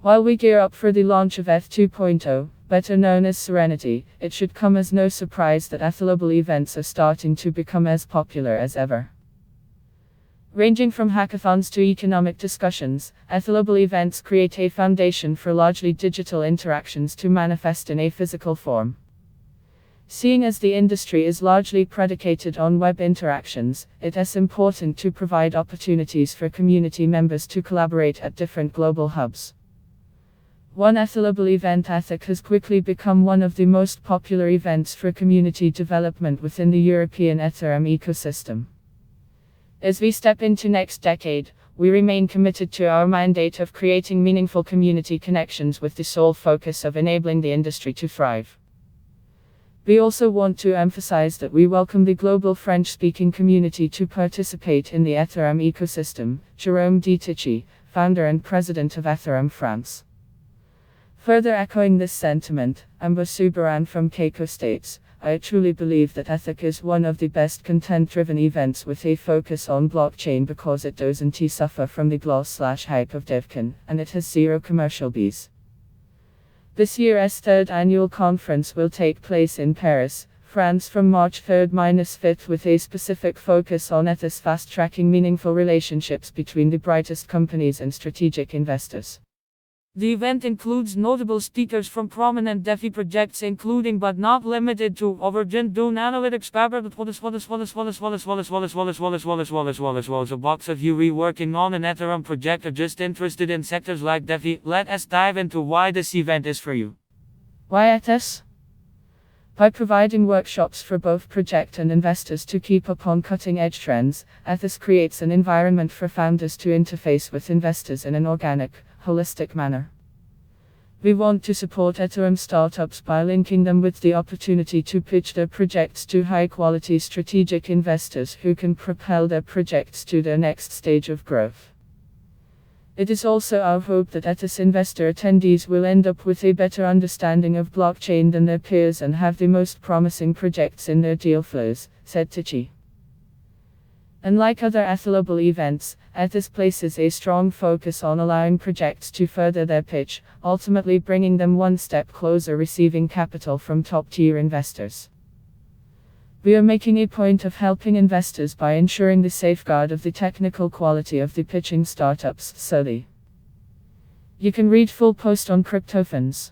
While we gear up for the launch of ETH 2.0, better known as Serenity, it should come as no surprise that EthGlobal events are starting to become as popular as ever. Ranging from hackathons to economic discussions, EthGlobal events create a foundation for largely digital interactions to manifest in a physical form. Seeing as the industry is largely predicated on web interactions, it is important to provide opportunities for community members to collaborate at different global hubs. One EthGlobal event, EthCC, has quickly become one of the most popular events for community development within the European Ethereum ecosystem. As we step into next decade, we remain committed to our mandate of creating meaningful community connections with the sole focus of enabling the industry to thrive. We also want to emphasize that we welcome the global French-speaking community to participate in the Ethereum ecosystem. Jérôme Detici, founder and president of Ethereum France. Further echoing this sentiment, Amber Subaran from Keiko states, I truly believe that EthCC is one of the best content-driven events with a focus on blockchain because it doesn't suffer from the gloss/hype of DevCon, and it has zero commercial fees. This year's third annual conference will take place in Paris, France from March 3rd–5th with a specific focus on Eth's fast-tracking meaningful relationships between the brightest companies and strategic investors. The event includes notable speakers from prominent DeFi projects including but not limited to Overgen Dune Analytics a box of you working on an Ethereum project or just interested in sectors like DeFi. Let us dive into why this event is for you. Why ETHs? By providing workshops for both project and investors to keep up on cutting-edge trends, ETHs creates an environment for founders to interface with investors in an organic, holistic manner. We want to support Ethereum startups by linking them with the opportunity to pitch their projects to high-quality strategic investors who can propel their projects to their next stage of growth. It is also our hope that ETHs investor attendees will end up with a better understanding of blockchain than their peers and have the most promising projects in their deal flows, said Tichy. Unlike other EthGlobal events, ETHs places a strong focus on allowing projects to further their pitch, ultimately bringing them one step closer receiving capital from top-tier investors. We are making a point of helping investors by ensuring the safeguard of the technical quality of the pitching startups solely. You can read full post on CryptoFans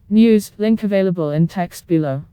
News, link available in text below.